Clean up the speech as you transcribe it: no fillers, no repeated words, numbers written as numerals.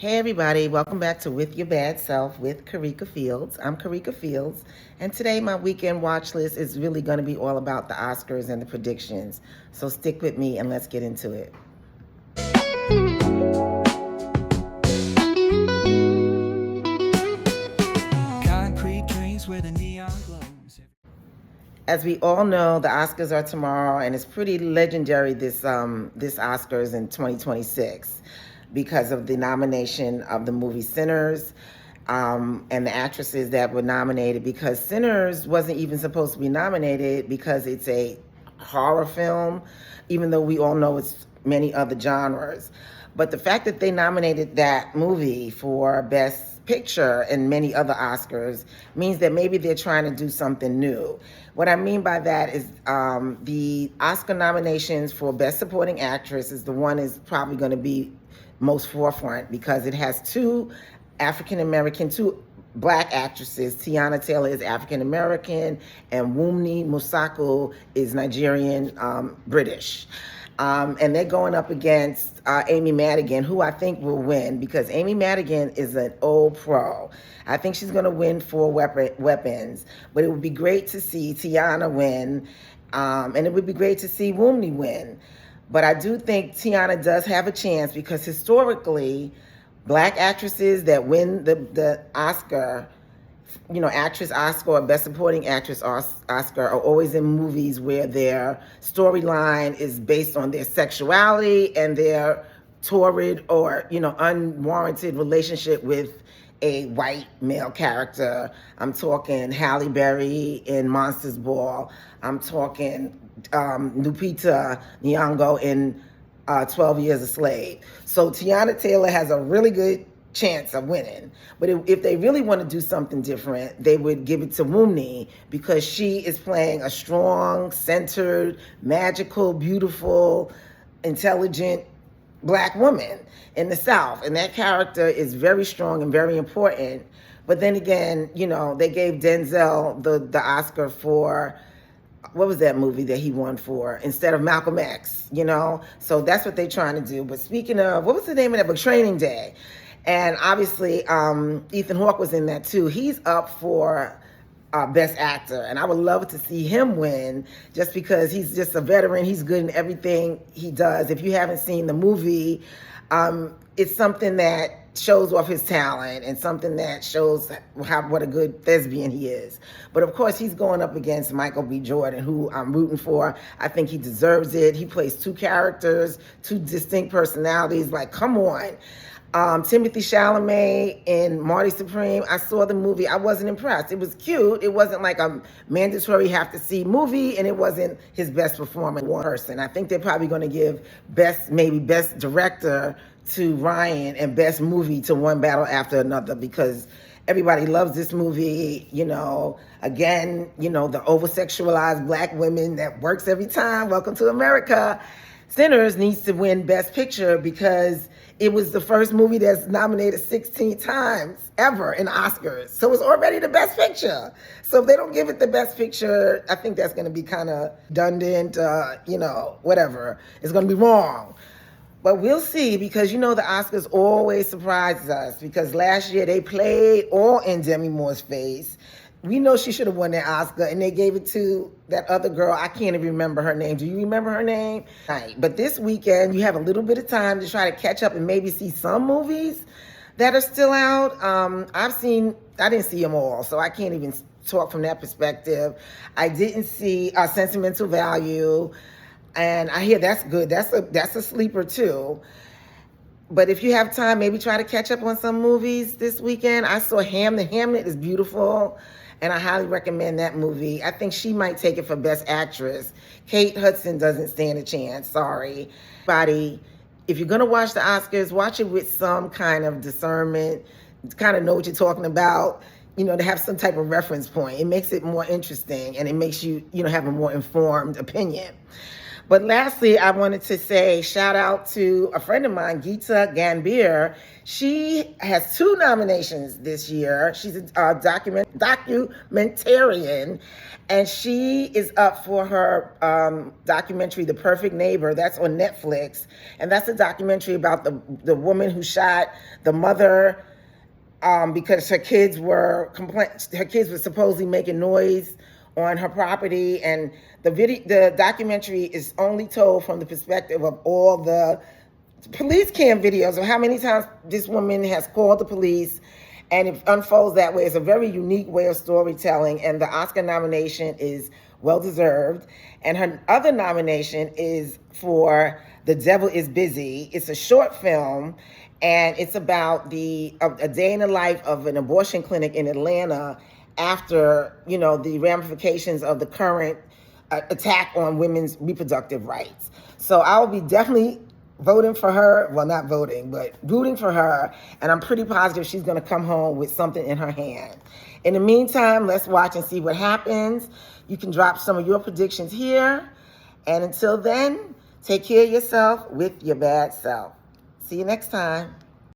Hey everybody, welcome back to With Your Bad Self with Karika Fields. I'm Karika Fields, and today my weekend watch list is really going to be all about the Oscars and the predictions. So stick with me and let's get into it. Concrete dreams where the neon glows. As we all know, the Oscars are tomorrow, and it's pretty legendary this Oscars in 2026 because of the nomination of the movie Sinners and the actresses that were nominated. Because Sinners wasn't even supposed to be nominated because it's a horror film, even though we all know it's many other genres. But the fact that they nominated that movie for Best Picture and many other Oscars means that maybe they're trying to do something new. What I mean by that is the Oscar nominations for Best Supporting Actress is the one is probably going to be most forefront because it has two Black actresses. Tiana Taylor is African American and Wunmi Mosaku is Nigerian British. And they're going up against Amy Madigan, who I think will win because Amy Madigan is an old pro. I think she's going to win for Weapons, but it would be great to see Tiana win, and it would be great to see Wunmi win. But I do think Tiana does have a chance because historically, Black actresses that win the Oscar, Actress Oscar or Best Supporting Actress Oscar are always in movies where their storyline is based on their sexuality and their torrid or, unwarranted relationship with a white male character. I'm talking Halle Berry in Monsters Ball. I'm talking Lupita Nyong'o in 12 Years a Slave. So Tiana Taylor has a really good chance of winning. But if they really want to do something different, they would give it to Wunmi because she is playing a strong, centered, magical, beautiful, intelligent Black woman in the South. And that character is very strong and very important. But then again, they gave Denzel the Oscar for, what was that movie that he won for instead of Malcolm X, So that's what they're trying to do. But speaking of, what was the name of that book? Training Day. And obviously, Ethan Hawke was in that too. He's up for Best Actor. And I would love to see him win just because he's just a veteran. He's good in everything he does. If you haven't seen the movie, it's something that shows off his talent and something that shows what a good thespian he is. But of course, he's going up against Michael B. Jordan, who I'm rooting for. I think he deserves it. He plays two characters, two distinct personalities. Like, come on. Timothy Chalamet in Marty Supreme. I saw the movie. I wasn't impressed. It was cute. It wasn't like a mandatory have-to-see movie, and it wasn't his best performance. One person. I think they're probably going to give best director to Ryan and best movie to One Battle After Another because everybody loves this movie. Again, the over-sexualized Black women that works every time. Welcome to America. Sinners needs to win Best Picture because it was the first movie that's nominated 16 times ever in Oscars. So it's already the Best Picture. So if they don't give it the Best Picture, I think that's going to be kind of redundant, whatever. It's going to be wrong. But we'll see because, the Oscars always surprises us because last year they played all in Demi Moore's face. We know she should have won that Oscar, and they gave it to that other girl. I can't even remember her name. Do you remember her name? Right. But this weekend, you have a little bit of time to try to catch up and maybe see some movies that are still out. I didn't see them all, so I can't even talk from that perspective. I didn't see Sentimental Value, and I hear that's good. That's a sleeper too. But if you have time, maybe try to catch up on some movies this weekend. I saw Hamlet. Hamlet is beautiful, and I highly recommend that movie. I think she might take it for Best Actress. Kate Hudson doesn't stand a chance. Sorry. If you're going to watch the Oscars, watch it with some kind of discernment, kind of know what you're talking about, to have some type of reference point. It makes it more interesting, and it makes you, have a more informed opinion. But lastly, I wanted to say shout out to a friend of mine, Geeta Ganbir. She has 2 nominations this year. She's a documentarian, and she is up for her documentary, The Perfect Neighbor. That's on Netflix, and that's a documentary about the woman who shot the mother because her kids were supposedly making noise on her property, and the documentary is only told from the perspective of all the police cam videos of how many times this woman has called the police, and it unfolds that way. It's a very unique way of storytelling, and the Oscar nomination is well deserved. And her other nomination is for The Devil is Busy. It's a short film, and it's about a day in the life of an abortion clinic in Atlanta after, the ramifications of the current attack on women's reproductive rights. So I will be definitely voting for her. Well, not voting, but rooting for her. And I'm pretty positive she's going to come home with something in her hand. In the meantime, let's watch and see what happens. You can drop some of your predictions here. And until then, take care of yourself with your bad self. See you next time.